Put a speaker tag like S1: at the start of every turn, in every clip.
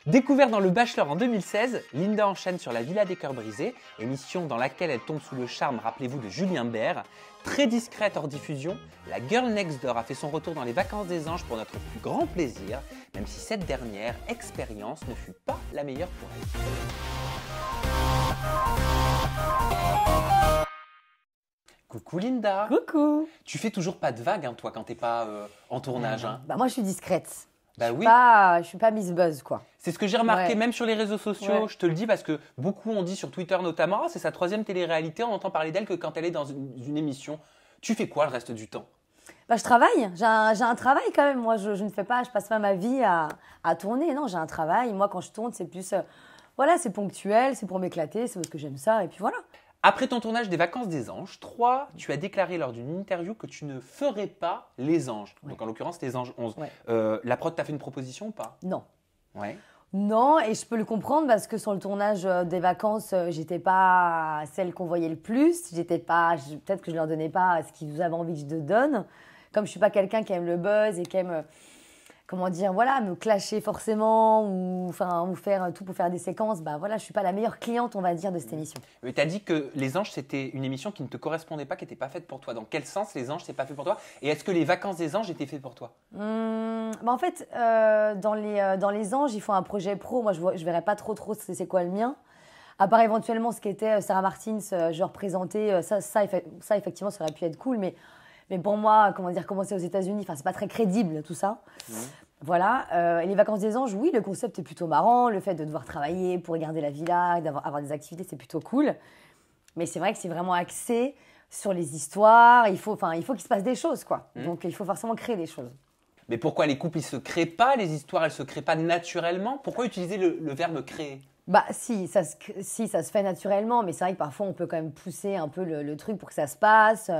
S1: Découverte dans Le Bachelor en 2016, Linda enchaîne sur La Villa des Cœurs Brisés, émission dans laquelle elle tombe sous le charme, rappelez-vous, de Julien Bert. Très discrète hors diffusion, la Girl Next Door a fait son retour dans les Vacances des Anges pour notre plus grand plaisir, même si cette dernière expérience ne fut pas la meilleure pour elle. Coucou Linda.
S2: Coucou.
S1: Tu fais toujours pas de vagues, hein, toi, quand t'es pas en tournage. Hein.
S2: Bah moi, je suis discrète.
S1: Bah oui.
S2: Je suis pas Miss Buzz, quoi.
S1: C'est ce que j'ai remarqué,
S2: Ouais.
S1: même sur les réseaux sociaux.
S2: Ouais.
S1: Je te le dis parce que beaucoup ont dit sur Twitter notamment, c'est sa 3e télé-réalité, on entend parler d'elle que quand elle est dans une émission. Tu fais quoi le reste du temps?
S2: Bah, je travaille. J'ai un travail quand même. Moi, je ne fais pas, je passe pas ma vie à tourner. Non, j'ai un travail. Moi, quand je tourne, c'est plus, voilà, c'est ponctuel, c'est pour m'éclater, c'est parce que j'aime ça, et puis voilà.
S1: Après ton tournage des Vacances des Anges 3, tu as déclaré lors d'une interview que tu ne ferais pas Les Anges.
S2: Ouais.
S1: Donc en l'occurrence, Les Anges 11.
S2: Ouais.
S1: La prod t'a fait une proposition ou pas?
S2: Non.
S1: Ouais.
S2: Non, et je peux le comprendre parce que sur le tournage des vacances, j'étais pas celle qu'on voyait le plus. Peut-être que je leur donnais pas ce qu'ils avaient envie que je donne. Comme je suis pas quelqu'un qui aime le buzz et qui aime, comment dire, voilà, me clasher forcément ou faire tout pour faire des séquences. Bah voilà, je suis pas la meilleure cliente, on va dire, de cette émission.
S1: Mais tu as dit que Les Anges, c'était une émission qui ne te correspondait pas, qui n'était pas faite pour toi. Dans quel sens Les Anges, c'est pas fait pour toi? Et est-ce que les Vacances des Anges étaient faites pour toi?
S2: Bah en fait, dans les Anges, il faut un projet pro. Moi, je verrais pas trop c'est quoi le mien. À part éventuellement ce qu'était Sarah Martins, genre présenter, ça, effectivement, ça aurait pu être cool. Mais pour moi, comment dire, commencer aux États-Unis, c'est pas très crédible tout ça. Voilà. Et les Vacances des Anges, oui, le concept est plutôt marrant. Le fait de devoir travailler pour garder la villa, avoir des activités, c'est plutôt cool. Mais c'est vrai que c'est vraiment axé sur les histoires. Il faut qu'il se passe des choses, quoi. Donc, il faut forcément créer des choses.
S1: Mais pourquoi les couples, ils se créent pas? Les histoires, elles se créent pas naturellement? Pourquoi utiliser le verbe créer?
S2: Bah si, ça se fait naturellement, mais c'est vrai que parfois on peut quand même pousser un peu le truc pour que ça se passe.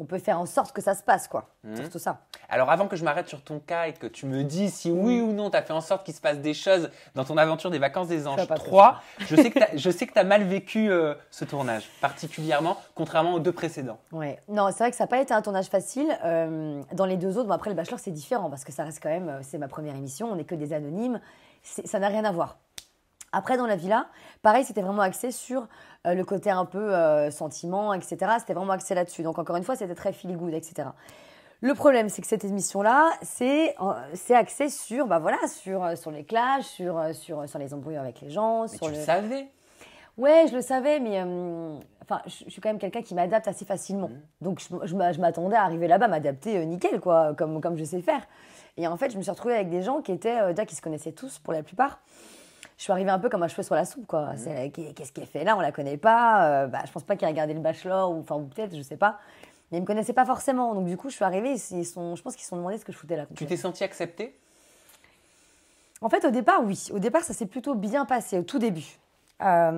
S2: On peut faire en sorte que ça se passe, quoi. C'est tout ça.
S1: Alors avant que je m'arrête sur ton cas et que tu me dises si oui ou non tu as fait en sorte qu'il se passe des choses dans ton aventure des Vacances des Anges 3, je sais que tu as mal vécu ce tournage, particulièrement, contrairement aux 2 précédents.
S2: Ouais. Non, c'est vrai que ça n'a pas été un tournage facile. Dans les 2 autres, bon, après le Bachelor c'est différent parce que ça reste quand même, c'est ma première émission, on n'est que des anonymes, ça n'a rien à voir. Après, dans la villa, pareil, c'était vraiment axé sur le côté un peu sentiment, etc. C'était vraiment axé là-dessus. Donc, encore une fois, c'était très feel good, etc. Le problème, c'est que cette émission-là, c'est axé sur, sur les clashs, sur les embrouilles avec les gens.
S1: Mais tu le savais?
S2: Ouais, je le savais, mais je suis quand même quelqu'un qui m'adapte assez facilement. Donc, je m'attendais à arriver là-bas, m'adapter nickel, quoi, comme je sais faire. Et en fait, je me suis retrouvée avec des gens qui étaient, déjà, qui se connaissaient tous pour la plupart. Je suis arrivée un peu comme un cheveu sur la soupe, quoi. Qu'est-ce qu'elle fait là? On la connaît pas. Je pense pas qu'il a regardé le Bachelor, ou peut-être, je sais pas. Mais ils me connaissaient pas forcément. Donc du coup, je suis arrivée. Je pense qu'ils se sont demandé ce que je foutais là.
S1: Tu t'es sentie acceptée?
S2: En fait, au départ, oui. Au départ, ça s'est plutôt bien passé, au tout début. À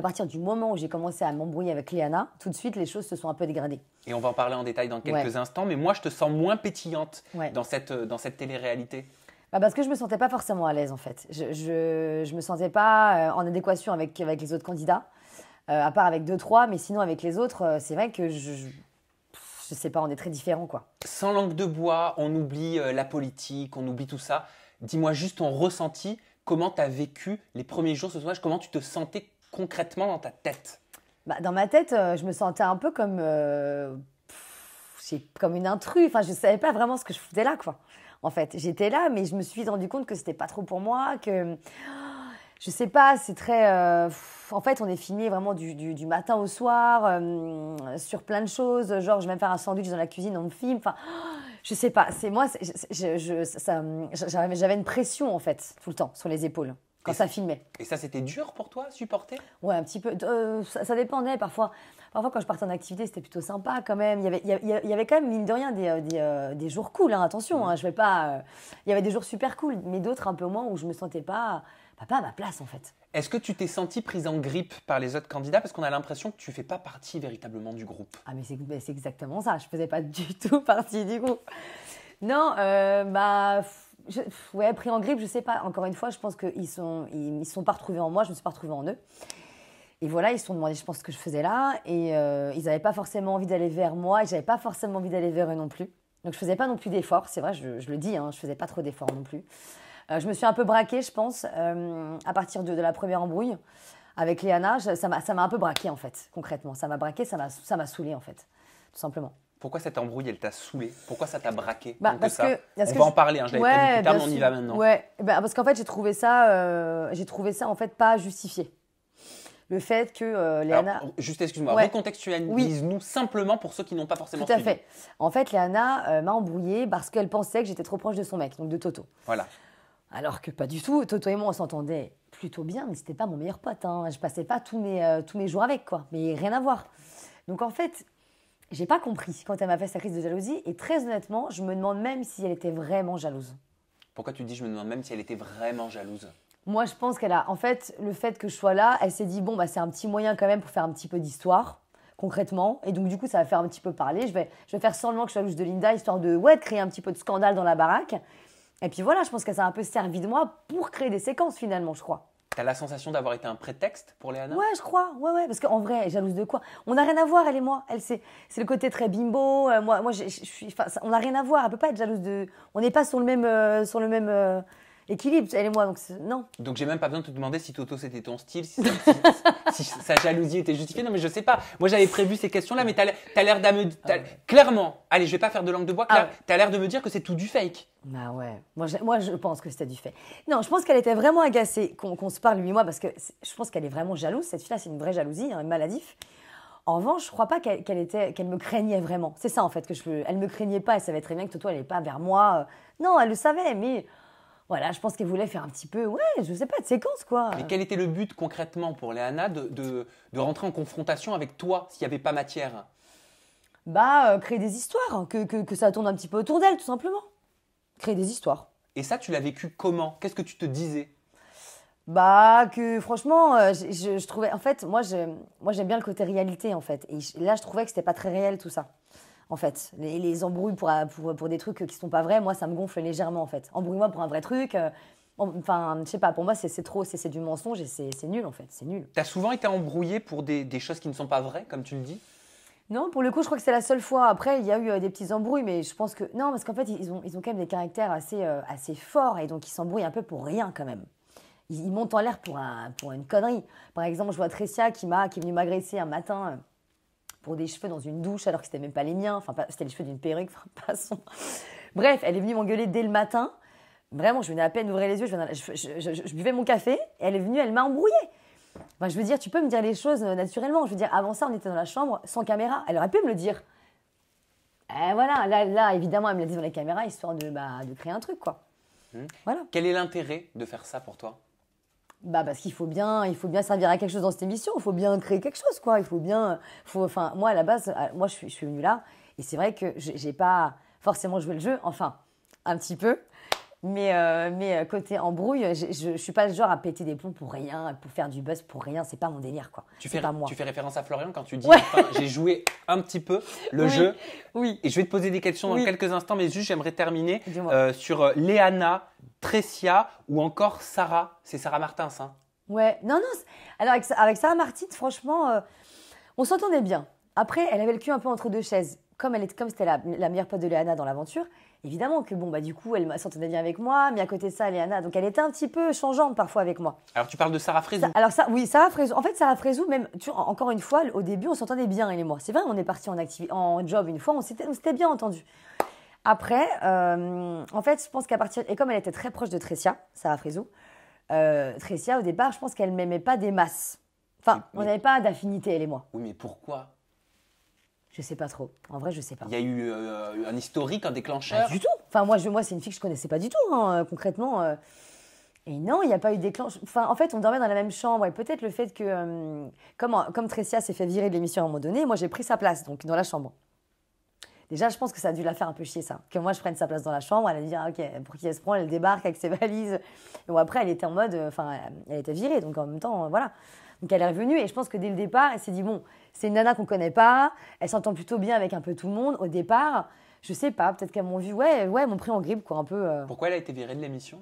S2: partir du moment où j'ai commencé à m'embrouiller avec Léana, tout de suite, les choses se sont un peu dégradées.
S1: Et on va en parler en détail dans quelques instants. Mais moi, je te sens moins pétillante dans cette télé-réalité.
S2: Parce que je me sentais pas forcément à l'aise, en fait. Je me sentais pas en adéquation avec les autres candidats, à part avec 2-3, mais sinon avec les autres, c'est vrai que je sais pas, on est très différents, quoi.
S1: Sans langue de bois, on oublie la politique, on oublie tout ça. Dis-moi juste ton ressenti, comment tu as vécu les premiers jours ce tournage, comment tu te sentais concrètement dans ta tête?
S2: Dans ma tête, je me sentais un peu comme une intrue. Enfin, je savais pas vraiment ce que je foutais là, quoi. En fait, j'étais là, mais je me suis rendu compte que c'était pas trop pour moi, que je sais pas, c'est très. En fait, on est filmé vraiment du matin au soir, sur plein de choses. Genre, je vais même faire un sandwich dans la cuisine, on me filme. Enfin, je sais pas. J'avais une pression en fait tout le temps sur les épaules quand ça filmait.
S1: Et ça, c'était dur pour toi à supporter?
S2: Ouais, un petit peu. Ça dépendait parfois. Parfois, quand je partais en activité, c'était plutôt sympa quand même. Il y avait quand même, mine de rien, des jours cool. Hein, attention, hein, je vais pas. Il y avait des jours super cool, mais d'autres un peu moins où je me sentais pas à ma place en fait.
S1: Est-ce que tu t'es sentie prise en grippe par les autres candidats? Parce qu'on a l'impression que tu fais pas partie véritablement du groupe.
S2: Ah, mais c'est exactement ça. Je faisais pas du tout partie du groupe. Non, pris en grippe, je sais pas. Encore une fois, je pense qu'ils sont pas retrouvés en moi, je me suis pas retrouvée en eux. Et voilà, ils se sont demandé, je pense, ce que je faisais là. Et ils n'avaient pas forcément envie d'aller vers moi. Et j'avais pas forcément envie d'aller vers eux non plus. Donc, je faisais pas non plus d'efforts. C'est vrai, je le dis, hein, je faisais pas trop d'efforts non plus. Je me suis un peu braquée, je pense, à partir de la première embrouille avec Léana. Ça m'a un peu braquée, en fait, concrètement. Ça m'a braquée, ça m'a saoulée, en fait, tout simplement.
S1: Pourquoi cette embrouille, elle t'a saoulé? Pourquoi ça t'a braqué tant que
S2: Parce
S1: ça?
S2: parce
S1: On
S2: que
S1: va en parler, hein, je l'avais pas dit plus tard, mais on y va maintenant.
S2: Ouais, parce qu'en fait, j'ai trouvé ça, en fait, pas justifié. Le fait que Léana…
S1: Alors, juste excuse-moi,
S2: Ouais.
S1: recontextualise-nous simplement pour ceux qui n'ont pas forcément
S2: Tout à
S1: suivi.
S2: fait. En fait, Léana m'a embrouillée parce qu'elle pensait que j'étais trop proche de son mec, donc de Toto.
S1: Voilà.
S2: Alors que pas du tout. Toto et moi, on s'entendait plutôt bien, mais c'était pas mon meilleur pote. Hein. Je passais pas tous mes jours avec, quoi. Mais rien à voir. Donc en fait, j'ai pas compris quand elle m'a fait sa crise de jalousie. Et très honnêtement, je me demande même si elle était vraiment jalouse.
S1: Pourquoi tu dis, je me demande même si elle était vraiment jalouse?
S2: Moi, je pense qu'elle a… En fait, le fait que je sois là, elle s'est dit, bon, bah, c'est un petit moyen quand même pour faire un petit peu d'histoire, concrètement. Et donc, du coup, ça va faire un petit peu parler. Je vais faire semblant que je suis jalouse de Linda, histoire de créer un petit peu de scandale dans la baraque. Et puis voilà, je pense qu'elle s'est un peu servi de moi pour créer des séquences, finalement, je crois.
S1: T'as la sensation d'avoir été un prétexte pour Léana?
S2: Ouais, je crois. Ouais. Parce qu'en vrai, elle est jalouse de quoi? On n'a rien à voir, elle et moi. Elle, c'est le côté très bimbo. Moi, je suis… Enfin, on n'a rien à voir. Elle peut pas être jalouse de… On n'est pas sur le même équilibre, elle et moi. Donc, non.
S1: Donc j'ai même pas besoin de te demander si Toto c'était ton style, si sa jalousie était justifiée. Non mais je sais pas. Moi j'avais prévu ces questions-là, mais t'as l'air clairement, allez, je vais pas faire de langue de bois, t'as l'air de me dire que c'est tout du fake.
S2: Bah ouais, moi je pense que c'était du fait. Non, je pense qu'elle était vraiment agacée qu'on se parle lui et moi parce que je pense qu'elle est vraiment jalouse. Cette fille-là, c'est une vraie jalousie, hein, maladif. En revanche, je crois pas qu'elle me craignait vraiment. C'est ça en fait elle me craignait pas. Elle savait très bien que Toto elle est pas vers moi. Non, elle le savait, mais voilà, je pense qu'elle voulait faire un petit peu, je sais pas, de séquence quoi.
S1: Mais quel était le but concrètement pour Léana de rentrer en confrontation avec toi s'il n'y avait pas matière?
S2: Bah, créer des histoires, que ça tourne un petit peu autour d'elle, tout simplement. Créer des histoires.
S1: Et ça, tu l'as vécu comment? Qu'est-ce que tu te disais?
S2: Bah, que franchement, je trouvais. En fait, moi, j'aime bien le côté réalité, en fait. Et là, je trouvais que c'était pas très réel, tout ça. En fait, les embrouilles pour des trucs qui sont pas vrais, moi, ça me gonfle légèrement, en fait. Embrouille-moi pour un vrai truc. Enfin, je sais pas, pour moi, c'est trop, c'est du mensonge et c'est nul, en fait. C'est nul.
S1: T'as souvent été embrouillé pour des choses qui ne sont pas vraies, comme tu le dis?
S2: Non, pour le coup, je crois que c'est la seule fois. Après, il y a eu des petits embrouilles, mais je pense que… Non, parce qu'en fait, ils ont quand même des caractères assez forts et donc ils s'embrouillent un peu pour rien, quand même. Ils montent en l'air pour une connerie. Par exemple, je vois Tressia qui est venue m'agresser un matin pour des cheveux dans une douche alors que c'était même pas les miens. Enfin, c'était les cheveux d'une perruque. Enfin, passons. Bref, elle est venue m'engueuler dès le matin. Vraiment, je venais à peine d'ouvrir les yeux. Je buvais mon café et elle est venue, elle m'a embrouillée. Enfin, je veux dire, tu peux me dire les choses naturellement. Je veux dire, avant ça, on était dans la chambre sans caméra. Elle aurait pu me le dire. Et voilà, là, évidemment, elle me l'a dit dans les caméras, histoire de créer un truc, quoi. Voilà.
S1: Quel est l'intérêt de faire ça pour toi?
S2: Bah parce qu'il faut bien servir à quelque chose dans cette émission. Il faut bien créer quelque chose, quoi. Enfin, moi, à la base, moi, je suis venue là. Et c'est vrai que j'ai pas forcément joué le jeu. Enfin, un petit peu. Mais côté embrouille, je suis pas le genre à péter des plombs pour rien, pour faire du buzz pour rien. C'est pas mon délire, quoi. C'est pas moi.
S1: Tu fais référence à Florian quand tu dis
S2: Ouais.
S1: enfin, j'ai joué un petit peu le jeu.
S2: Oui.
S1: Et je vais te poser des questions dans
S2: Oui.
S1: quelques instants, mais juste j'aimerais terminer
S2: Dis-moi.
S1: sur Léana, Tressia ou encore Sarah. C'est Sarah Martins, hein?
S2: Ouais, non. Alors, avec Sarah Martin, franchement, on s'entendait bien. Après, elle avait le cul un peu entre deux chaises. Comme c'était la meilleure pote de Léana dans l'aventure, évidemment que, bon, bah, du coup, elle s'entendait bien avec moi, mais à côté de ça, Léana, donc elle était un petit peu changeante parfois avec moi.
S1: Alors tu parles de Sarah Frézou.
S2: Oui, Sarah Frézou. En fait, Sarah Frézou, même, encore une fois, au début, on s'entendait bien, elle et moi. C'est vrai, on est partis en job une fois, on s'était bien entendu. Après, en fait, je pense qu'à partir… Et comme elle était très proche de Tressia, Sarah Frézou, Tressia, au départ, je pense qu'elle ne m'aimait pas des masses. Enfin, on n'avait pas d'affinité, elle et moi.
S1: Oui, mais pourquoi?
S2: Je sais pas trop. En vrai, je sais pas.
S1: Il y a eu un historique, un déclencheur?
S2: Pas du tout. Enfin, moi, c'est une fille que je connaissais pas du tout, hein, concrètement. Et non, il n'y a pas eu de déclencheur. Enfin, en fait, on dormait dans la même chambre. Et peut-être le fait que, comme Tressia s'est fait virer de l'émission à un moment donné, moi, j'ai pris sa place, donc dans la chambre. Déjà, je pense que ça a dû la faire un peu chier, ça. Que moi, je prenne sa place dans la chambre. Elle a dit, ah, ok, pour qui elle se prend? Elle débarque avec ses valises. Et bon, après, elle était en mode… Enfin, elle était virée, donc en même temps, voilà. Donc, elle est revenue et je pense que dès le départ, elle s'est dit, bon, c'est une nana qu'on connaît pas. Elle s'entend plutôt bien avec un peu tout le monde. Au départ, je sais pas, peut-être qu'elles m'ont vu, ouais, m'ont pris en grippe, quoi, un peu.
S1: Pourquoi elle a été virée de l'émission?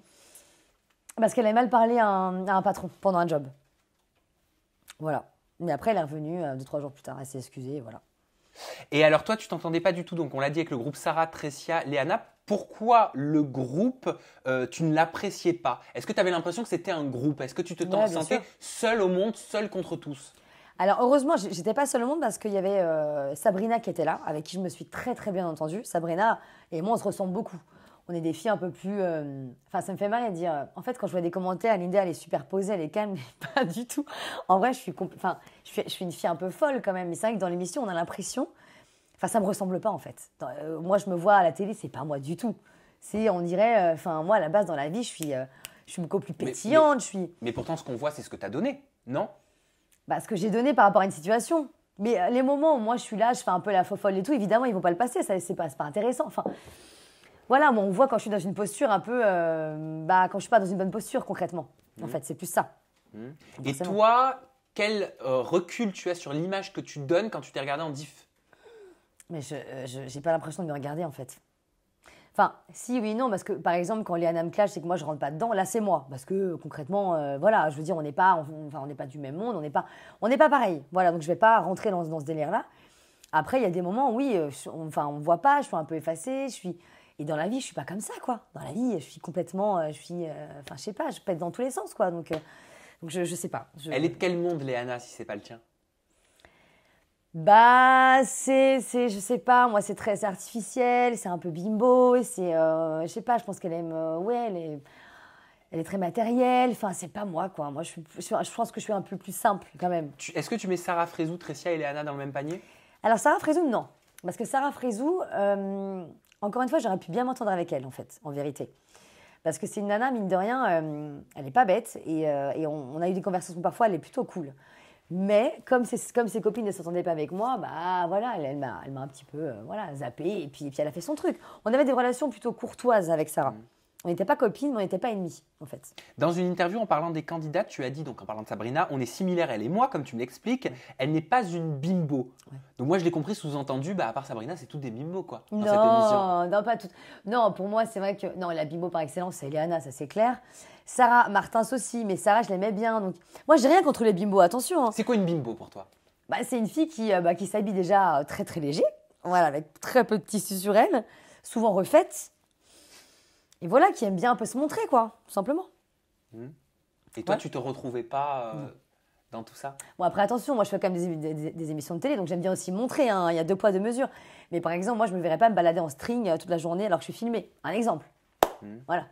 S2: Parce qu'elle avait mal parlé à un patron pendant un job. Voilà. Mais après, elle est revenue 2-3 jours plus tard. Elle s'est excusée, voilà.
S1: Et alors toi, tu t'entendais pas du tout, donc on l'a dit avec le groupe Sarah, Tressia, Léana. pourquoi le groupe, tu ne l'appréciais pas? Est-ce que tu avais l'impression que c'était un groupe? Est-ce que tu te
S2: Ouais, bien
S1: sentais
S2: sûr.
S1: seul au monde, seul contre tous?
S2: Alors heureusement, j'étais pas seule au monde parce qu'il y avait Sabrina qui était là, avec qui je me suis très très bien entendue. Sabrina et moi, on se ressemble beaucoup. On est des filles un peu plus. Enfin, ça me fait mal à dire. En fait, quand je vois des commentaires, Linda, elle est super posée, elle est calme, mais pas du tout. En vrai, enfin, je suis une fille un peu folle quand même. Mais c'est vrai que dans l'émission, on a l'impression. Enfin, ça me ressemble pas en fait. Moi, je me vois à la télé, c'est pas moi du tout. C'est, on dirait. Enfin, moi, à la base, dans la vie, je suis beaucoup plus pétillante.
S1: Mais pourtant, ce qu'on voit, c'est ce que tu as donné, non?
S2: Bah, ce que j'ai donné par rapport à une situation. Mais les moments où moi je suis là, je fais un peu la fofolle et tout, évidemment, ils vont pas le passer, ça c'est pas intéressant. Enfin, voilà, moi on voit quand je suis dans une posture un peu. Quand je suis pas dans une bonne posture concrètement. En fait, c'est plus ça.
S1: Et
S2: Forcément.
S1: toi, quel recul tu as sur l'image que tu donnes quand tu t'es regardé en diff?
S2: Mais je j'ai pas l'impression de me regarder en fait. Enfin, si, oui, non, parce que par exemple, quand Léana me clash, c'est que moi je rentre pas dedans. Là, c'est moi, parce que concrètement, voilà, je veux dire, on n'est pas du même monde, on n'est pas pareil. Voilà, donc je vais pas rentrer dans ce délire-là. Après, il y a des moments, oui, on me voit pas, je suis un peu effacée, et dans la vie, je suis pas comme ça, quoi. Dans la vie, je suis complètement, enfin, je sais pas, je pète dans tous les sens, quoi. Donc je sais pas.
S1: Elle est de quel monde, Léana, si c'est pas le tien?
S2: Bah, je sais pas, moi, c'est très artificiel, c'est un peu bimbo, et je sais pas, je pense qu'elle aime, ouais, elle est très matérielle, enfin, c'est pas moi, quoi. Moi, je pense que je suis un peu plus simple, quand même.
S1: Est-ce que tu mets Sarah Frézou, Tressia et Léana dans le même panier?
S2: Alors, Sarah Frézou, non. Parce que Sarah Frézou, encore une fois, j'aurais pu bien m'entendre avec elle, en fait, en vérité. Parce que c'est une nana, mine de rien, elle est pas bête, et on a eu des conversations parfois, elle est plutôt cool. Mais comme ses copines ne s'entendaient pas avec moi, bah voilà, elle m'a un petit peu voilà, zappé et puis elle a fait son truc. On avait des relations plutôt courtoises avec Sarah. On n'était pas copines, mais on n'était pas ennemies en fait.
S1: Dans une interview en parlant des candidates, tu as dit, donc en parlant de Sabrina, on est similaires, elle et moi, comme tu me l'expliques, elle n'est pas une bimbo.
S2: Ouais.
S1: Donc moi, je l'ai compris sous-entendu, bah, à part Sabrina, c'est toutes des bimbos, quoi, dans cette émission.
S2: Non, pas toutes. Non, pour moi, c'est vrai que non, la bimbo par excellence, c'est Léana, ça c'est clair. Sarah Martins aussi, mais Sarah, je l'aimais bien. Donc moi, j'ai rien contre les bimbos, attention. Hein.
S1: C'est quoi une bimbo pour toi?
S2: Bah, c'est une fille qui s'habille déjà très très léger, voilà, avec très peu de tissu sur elle, souvent refaite. Et voilà, qui aime bien un peu se montrer, quoi, tout simplement.
S1: Et toi,
S2: Ouais.
S1: tu te retrouvais pas dans tout ça?
S2: Bon, après, attention, moi, je fais quand même des émissions de télé, donc j'aime bien aussi montrer, hein, il y a deux poids, deux mesures. Mais par exemple, moi, je ne me verrais pas me balader en string toute la journée alors que je suis filmée. Un exemple. Voilà.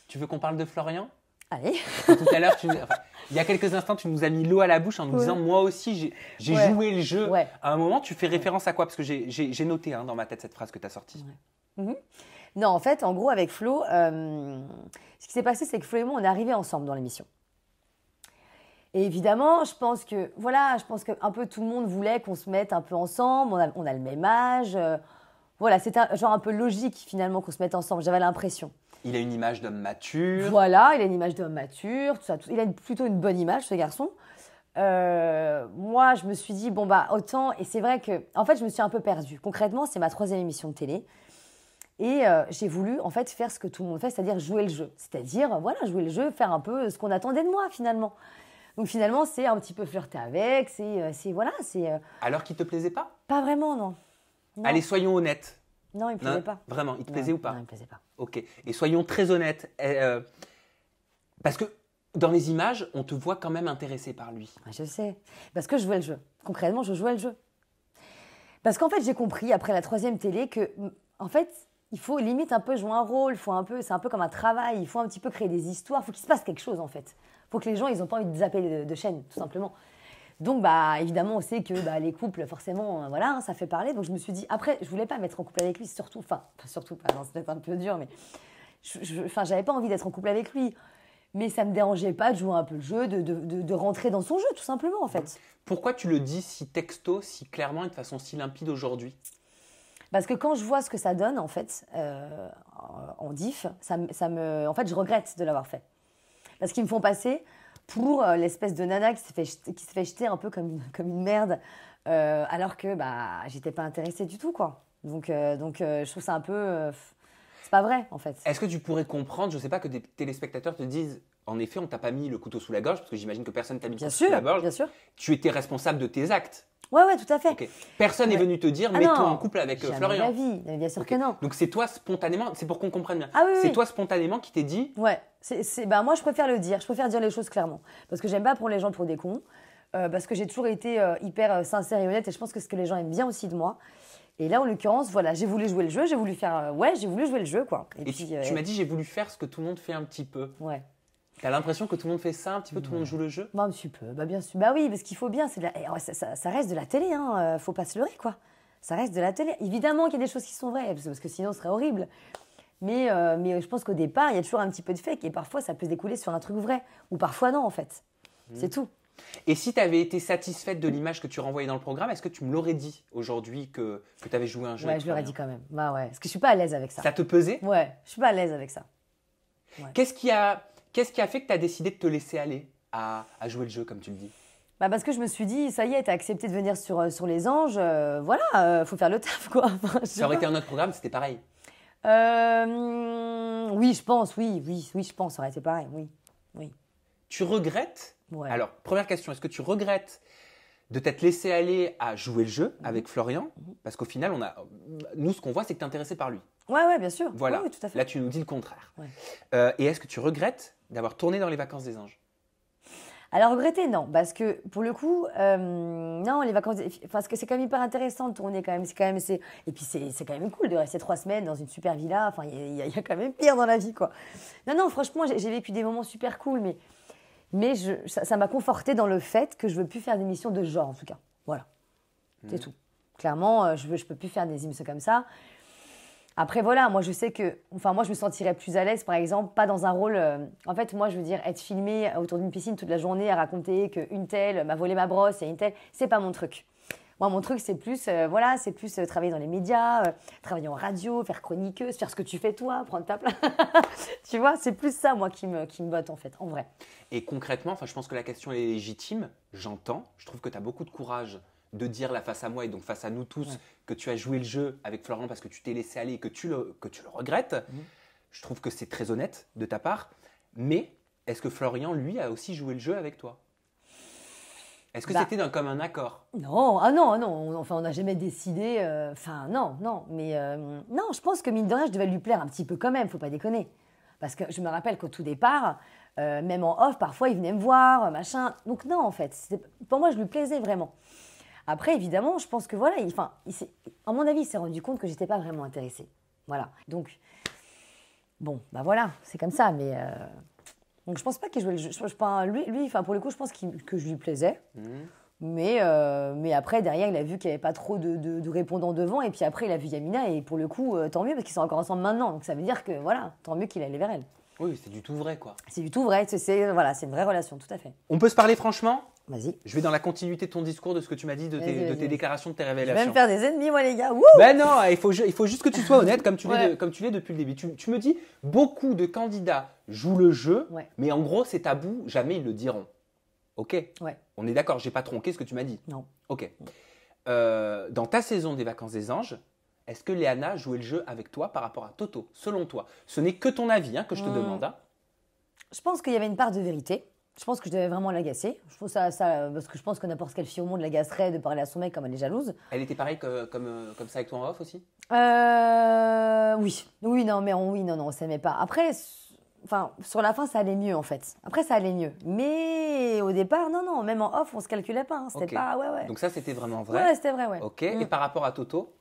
S1: Tu veux qu'on parle de Florian?
S2: Allez.
S1: Tout à l'heure, il y a quelques instants, tu nous as mis l'eau à la bouche en nous disant, moi aussi, j'ai
S2: Ouais.
S1: joué le jeu.
S2: Ouais.
S1: À un moment, tu fais référence à quoi? Parce que j'ai noté dans ma tête cette phrase que tu as sortie.
S2: Non, en fait, en gros, avec Flo, ce qui s'est passé, c'est que Flo et moi, on est arrivés ensemble dans l'émission. Et évidemment, je pense qu'un peu tout le monde voulait qu'on se mette un peu ensemble. On a le même âge. Voilà, c'était genre un peu logique finalement qu'on se mette ensemble. J'avais l'impression.
S1: Il a une image d'homme mature.
S2: Voilà, il a une image d'homme mature, tout ça. Il a plutôt une bonne image, ce garçon. Moi, je me suis dit, bon, bah, autant. Et c'est vrai que, en fait, je me suis un peu perdue. Concrètement, c'est ma 3e émission de télé. Et j'ai voulu, en fait, faire ce que tout le monde fait, c'est-à-dire jouer le jeu. C'est-à-dire, voilà, jouer le jeu, faire un peu ce qu'on attendait de moi, finalement. Donc, finalement, c'est un petit peu flirter avec, voilà,
S1: Alors qu'il te plaisait pas?
S2: Pas vraiment, non. Non.
S1: Allez, soyons honnêtes.
S2: Non, il me plaisait pas.
S1: Vraiment, il te
S2: Non,
S1: plaisait ou pas?
S2: Non, il me plaisait pas.
S1: Ok. Et soyons très honnêtes. Parce que dans les images, on te voit quand même intéressé par lui.
S2: Ouais, je sais. Parce que je jouais le jeu. Concrètement, je jouais le jeu. Parce qu'en fait, j'ai compris, après la 3e télé, que, en fait, il faut limite un peu jouer un rôle. C'est un peu comme un travail. Il faut un petit peu créer des histoires. Il faut qu'il se passe quelque chose, en fait. Il faut que les gens, ils n'ont pas envie de zapper de chaîne, tout simplement. Donc, bah, évidemment, on sait que les couples, forcément, voilà, hein, ça fait parler. Donc, je me suis dit, après, je voulais pas me mettre en couple avec lui, surtout pas, non, c'est peut-être un peu dur, mais j'avais pas envie d'être en couple avec lui. Mais ça me dérangeait pas de jouer un peu le jeu, de rentrer dans son jeu, tout simplement, en fait.
S1: Pourquoi tu le dis si texto, si clairement et de façon si limpide aujourd'hui?
S2: Parce que quand je vois ce que ça donne, en fait, en diff, en fait, je regrette de l'avoir fait. Parce qu'ils me font passer pour l'espèce de nana qui se fait jeter un peu comme une merde, alors que bah, j'étais pas intéressée du tout, quoi. Donc je trouve ça un peu... c'est pas vrai, en fait.
S1: Est-ce que tu pourrais comprendre, je sais pas, que des téléspectateurs te disent, en effet, on t'a pas mis le couteau sous la gorge, parce que j'imagine que personne t'a mis le couteau sous la gorge.
S2: Bien sûr.
S1: Tu étais responsable de tes actes.
S2: Ouais, ouais, tout à fait.
S1: Ok. Personne n'est
S2: Ouais.
S1: venu te dire,
S2: Ah
S1: mets-toi
S2: non,
S1: en couple avec
S2: jamais de
S1: Florian.
S2: la vie. Bien sûr
S1: Ok.
S2: que non.
S1: Donc c'est toi spontanément, c'est pour qu'on comprenne bien.
S2: Ah oui,
S1: c'est
S2: oui.
S1: toi spontanément qui t'es dit,
S2: Ouais, bah, moi je préfère le dire, je préfère dire les choses clairement. Parce que j'aime pas prendre les gens pour des cons, parce que j'ai toujours été hyper sincère et honnête et je pense que ce que les gens aiment bien aussi de moi. Et là en l'occurrence, voilà, j'ai voulu jouer le jeu, j'ai voulu faire, j'ai voulu jouer le jeu quoi.
S1: et
S2: puis,
S1: tu m'as dit, j'ai voulu faire ce que tout le monde fait un petit peu.
S2: ouais,
S1: T'as l'impression que tout le monde fait ça un petit peu, tout le monde joue le jeu?
S2: bah, un petit peu, bah bien sûr, bah oui, parce qu'il faut bien, ouais, ça reste de la télé, hein, faut pas se leurrer quoi. Ça reste de la télé. Évidemment qu'il y a des choses qui sont vraies, parce que sinon ce serait horrible. Mais je pense qu'au départ, il y a toujours un petit peu de fake et parfois ça peut se découler sur un truc vrai. Ou parfois non, en fait. C'est tout.
S1: Et si tu avais été satisfaite de l'image que tu renvoyais dans le programme, est-ce que tu me l'aurais dit aujourd'hui que tu avais joué un jeu
S2: Ouais,
S1: avec
S2: je l'aurais
S1: Florian?
S2: dit quand même. Bah ouais, parce que je suis pas à l'aise avec ça.
S1: Ça te pesait?
S2: Ouais, je suis pas à l'aise avec ça.
S1: Qu'est-ce qui a fait que tu as décidé de te laisser aller à jouer le jeu, comme tu le dis?
S2: Bah parce que je me suis dit, ça y est, t'as accepté de venir sur les anges, voilà, faut faire le taf, quoi. Enfin, je sais
S1: Ça aurait
S2: pas.
S1: été un autre programme, c'était pareil.
S2: Oui, je pense, oui, je pense, ça aurait été pareil, oui.
S1: Tu regrettes?
S2: Ouais.
S1: Alors, première question, est-ce que tu regrettes de t'être laissé aller à jouer le jeu avec Florian? Parce qu'au final, nous, ce qu'on voit, c'est que tu es intéressé par lui.
S2: Ouais, bien sûr.
S1: Voilà.
S2: Oui, tout à fait.
S1: Là, tu nous dis le contraire.
S2: Ouais.
S1: Et est-ce que tu regrettes d'avoir tourné dans les vacances des anges?
S2: Alors regretter, non, parce que pour le coup, non, les vacances, parce que c'est quand même hyper intéressant de tourner quand même, et puis c'est quand même cool de rester 3 semaines dans une super villa, enfin il y a quand même pire dans la vie quoi. Non, franchement, j'ai vécu des moments super cool, mais ça m'a conforté dans le fait que je veux plus faire d'émissions de ce genre en tout cas, voilà, c'est tout. Clairement, je peux plus faire des émissions comme ça. Après, voilà, moi, je sais que... Enfin, moi, je me sentirais plus à l'aise, par exemple, pas dans un rôle... en fait, moi, je veux dire, être filmée autour d'une piscine toute la journée à raconter qu'une telle m'a volé ma brosse et une telle... C'est pas mon truc. Moi, mon truc, c'est plus... travailler dans les médias, travailler en radio, faire chroniqueuse, faire ce que tu fais toi, prendre ta place. Tu vois, c'est plus ça, moi, qui me botte, en fait, en vrai.
S1: Et concrètement, je pense que la question est légitime. J'entends. Je trouve que tu as beaucoup de courage de dire là face à moi et donc face à nous tous que tu as joué le jeu avec Florian parce que tu t'es laissé aller et que tu le regrettes. Je trouve que c'est très honnête de ta part. Mais est-ce que Florian, lui, a aussi joué le jeu avec toi? Est-ce que c'était comme un accord?
S2: Non, non. Enfin, on n'a jamais décidé. Non. Mais non, je pense que mine de rien, je devais lui plaire un petit peu quand même. Faut pas déconner. Parce que je me rappelle qu'au tout départ, même en off, parfois, il venait me voir, machin. Donc non, en fait, pour moi, je lui plaisais vraiment. Après, évidemment, je pense que voilà, à mon avis, il s'est rendu compte que j'étais pas vraiment intéressée. Voilà. Donc, bon, bah voilà, c'est comme ça. Mais donc, je pense pas qu'il jouait le jeu. Lui, pour le coup, je pense que je lui plaisais. Mais après, derrière, il a vu qu'il n'y avait pas trop de répondants devant. Et puis après, il a vu Yamina. Et pour le coup, tant mieux, parce qu'ils sont encore ensemble maintenant. Donc ça veut dire que voilà, tant mieux qu'il allait vers elle.
S1: Oui, c'est du tout vrai, quoi.
S2: C'est du tout vrai. C'est une vraie relation, tout à fait.
S1: On peut se parler franchement?
S2: Vas-y.
S1: Je vais dans la continuité de ton discours, de ce que tu m'as dit, de tes déclarations, de tes
S2: Je vais
S1: révélations.
S2: me faire des ennemis, moi, les gars. Wouh.
S1: Ben non, il faut juste que tu sois honnête, comme tu
S2: Ouais.
S1: l'es depuis le début. Tu me dis, beaucoup de candidats jouent le jeu,
S2: Ouais.
S1: mais en gros, c'est tabou, jamais ils le diront. Ok?
S2: Ouais.
S1: On est d'accord, j'ai pas tronqué ce que tu m'as dit.
S2: Non.
S1: Ok. Dans ta saison des vacances des anges, est-ce que Léana jouait le jeu avec toi par rapport à Toto, selon toi? Ce n'est que ton avis que je te demande. Hein.
S2: Je pense qu'il y avait une part de vérité. Je pense que je devais vraiment l'agacer. Je trouve ça, parce que je pense que n'importe quelle fille au monde l'agacerait de parler à son mec comme elle est jalouse.
S1: Elle était pareille comme ça avec toi en off aussi?
S2: Oui, non, on s'aimait pas. Après, sur la fin, ça allait mieux en fait. Après, ça allait mieux. Mais au départ, non, même en off, on se calculait pas. C'était
S1: Ok.
S2: pas, ouais.
S1: Donc ça, c'était vraiment vrai?
S2: Ouais, c'était vrai, ouais.
S1: Ok. Et par rapport à Toto?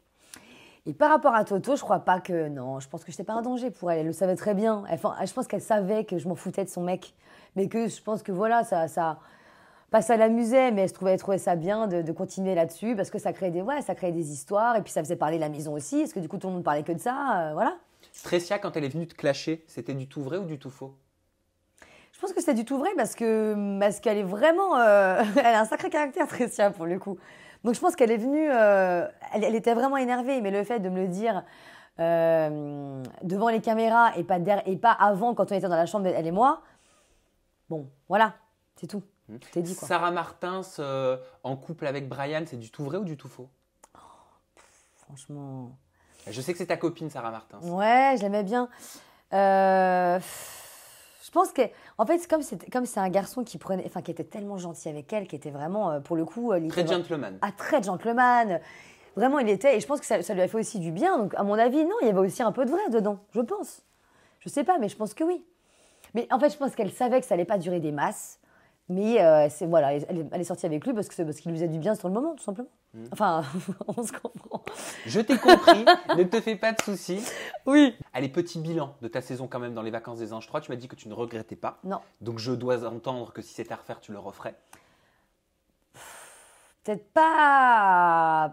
S2: Et par rapport à Toto, je crois pas que... Non, je pense que j'étais pas un danger pour elle. Elle le savait très bien. Je pense qu'elle savait que je m'en foutais de son mec. Mais que je pense que voilà, pas ça l'amusait, mais elle trouvait ça bien de continuer là-dessus parce que ça créait des histoires. Et puis ça faisait parler la maison aussi. Parce que du coup, tout le monde parlait que de ça. Voilà.
S1: Tressia, quand elle est venue te clasher, c'était du tout vrai ou du tout faux?
S2: Je pense que c'était du tout vrai parce qu'elle est vraiment... elle a un sacré caractère, Tressia, pour le coup. Donc je pense qu'elle est venue... elle était vraiment énervée, mais le fait de me le dire devant les caméras et pas avant, quand on était dans la chambre, elle et moi, bon, voilà, c'est tout. Tout est dit, quoi.
S1: Sarah Martins en couple avec Brian, c'est du tout vrai ou du tout faux?
S2: Franchement...
S1: Je sais que c'est ta copine, Sarah Martins.
S2: Ouais, je l'aimais bien. Je Je pense que, en fait, comme c'est un garçon qui prenait, enfin, qui était tellement gentil avec elle, qui était vraiment, pour le coup,
S1: Très gentleman.
S2: Ah, très gentleman. Vraiment, il était, et je pense que ça lui a fait aussi du bien. Donc, à mon avis, non, il y avait aussi un peu de vrai dedans, je pense. Je sais pas, mais je pense que oui. Mais en fait, je pense qu'elle savait que ça allait pas durer des masses. Mais voilà, elle est sortie avec lui parce qu'il lui faisait du bien sur le moment, tout simplement. Enfin, on se comprend.
S1: Je t'ai compris, ne te fais pas de soucis.
S2: Oui.
S1: Allez, petit bilan de ta saison quand même dans les Vacances des Anges 3. Tu m'as dit que tu ne regrettais pas.
S2: Non.
S1: Donc je dois entendre que si c'était à refaire, tu le referais.
S2: Peut-être pas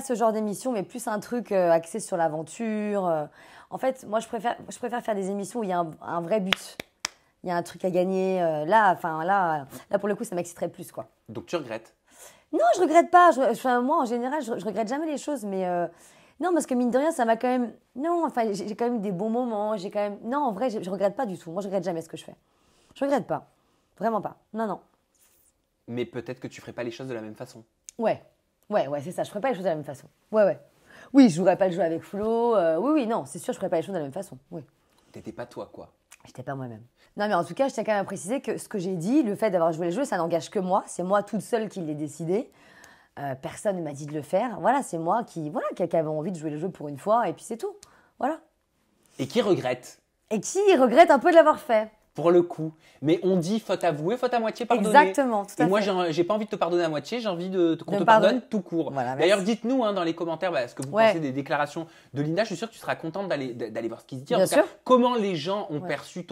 S2: ce genre d'émission, mais plus un truc axé sur l'aventure. En fait, moi, je préfère faire des émissions où il y a un vrai but. Il y a un truc à gagner. Là, pour le coup, ça m'exciterait plus, quoi.
S1: Donc tu regrettes?
S2: Non, je regrette pas. Moi, en général, je regrette jamais les choses, mais non, parce que mine de rien, ça m'a quand même. Non, enfin, j'ai quand même eu des bons moments. J'ai quand même. Non, en vrai, je regrette pas du tout. Moi, je regrette jamais ce que je fais. Je regrette pas, vraiment pas. Non, non.
S1: Mais peut-être que tu ferais pas les choses de la même façon.
S2: Ouais, c'est ça. Je ferais pas les choses de la même façon. Ouais. Oui, je jouerais pas le jeu avec Flo. Oui, non, c'est sûr, je ferais pas les choses de la même façon. Oui.
S1: T'étais pas toi, quoi.
S2: J'étais pas moi-même. Non, mais en tout cas, je tiens quand même à préciser que ce que j'ai dit, le fait d'avoir joué le jeu, ça n'engage que moi. C'est moi toute seule qui l'ai décidé. Personne ne m'a dit de le faire. Voilà, c'est moi qui avait envie de jouer le jeu pour une fois, et puis c'est tout. Voilà.
S1: Et qui regrette?
S2: Et qui regrette un peu de l'avoir fait.
S1: Pour le coup. Mais on dit faute avouée, faute à moitié pardonnée.
S2: Exactement, tout à fait.
S1: Et moi, j'ai pas envie de te pardonner à moitié, j'ai envie qu'on te
S2: pardonner.
S1: pardonne tout court.
S2: Voilà,
S1: d'ailleurs, dites-nous dans les commentaires ce que vous
S2: Ouais.
S1: pensez des déclarations de Linda. Je suis sûre que tu seras contente d'aller voir ce qui se dit. En
S2: Bien
S1: tout cas,
S2: sûr.
S1: comment les gens ont perçu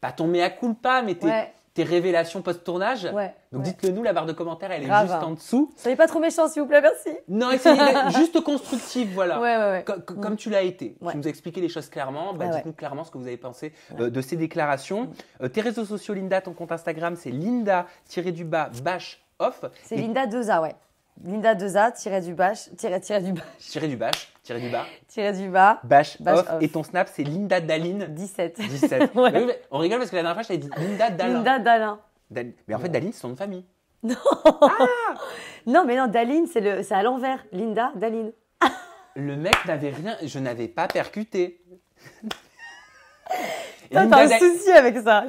S1: pas ton mea culpa, mais tes révélations post-tournage.
S2: Ouais.
S1: Donc dites-le nous, la barre de commentaires, elle
S2: Grave,
S1: est juste en dessous.
S2: Soyez pas trop méchants, s'il vous plaît, merci.
S1: Non, essayez d'être juste constructif, voilà.
S2: Ouais.
S1: Comme tu l'as été.
S2: Ouais.
S1: Tu nous as expliqué les choses clairement.
S2: Ouais.
S1: Dites-nous clairement ce que vous avez pensé de ces déclarations. Tes réseaux sociaux, Linda, ton compte Instagram, c'est Linda-bash off.
S2: C'est Linda 2A, ouais. Linda 2A, tiré du bas,
S1: bash
S2: Bash
S1: off.
S2: off.
S1: Et ton snap, c'est Linda Daline
S2: 17.
S1: 17.
S2: Ouais.
S1: Mais on rigole parce que la dernière fois, je t'avais dit Linda Dalin.
S2: Linda Dalin.
S1: Mais en fait, Daline, c'est son nom de famille.
S2: Non, mais non, Daline, c'est à l'envers. Linda, Daline.
S1: Le mec n'avait rien, je n'avais pas percuté.
S2: T'as un souci avec ça.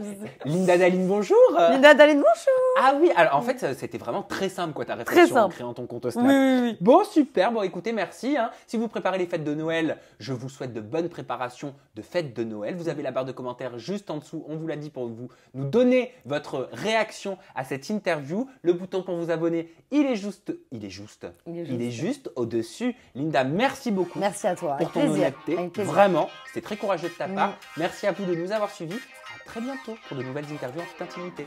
S1: Linda Daline, bonjour.
S2: Linda Daline, bonjour.
S1: Ah oui, alors en fait, c'était vraiment très simple quoi, ta réflexion en créant ton compte Snap.
S2: Oui.
S1: Bon, super. Bon, écoutez, merci. Si vous préparez les fêtes de Noël, je vous souhaite de bonnes préparations de fêtes de Noël. Vous avez la barre de commentaires juste en dessous. On vous l'a dit pour nous donner votre réaction à cette interview. Le bouton pour vous abonner, il est juste au-dessus. Linda, merci beaucoup.
S2: Merci à toi.
S1: Pour ton honnêteté. Vraiment, c'est très courageux de ta part. Merci à vous de nous avoir suivis. À très bientôt pour de nouvelles interviews en toute intimité.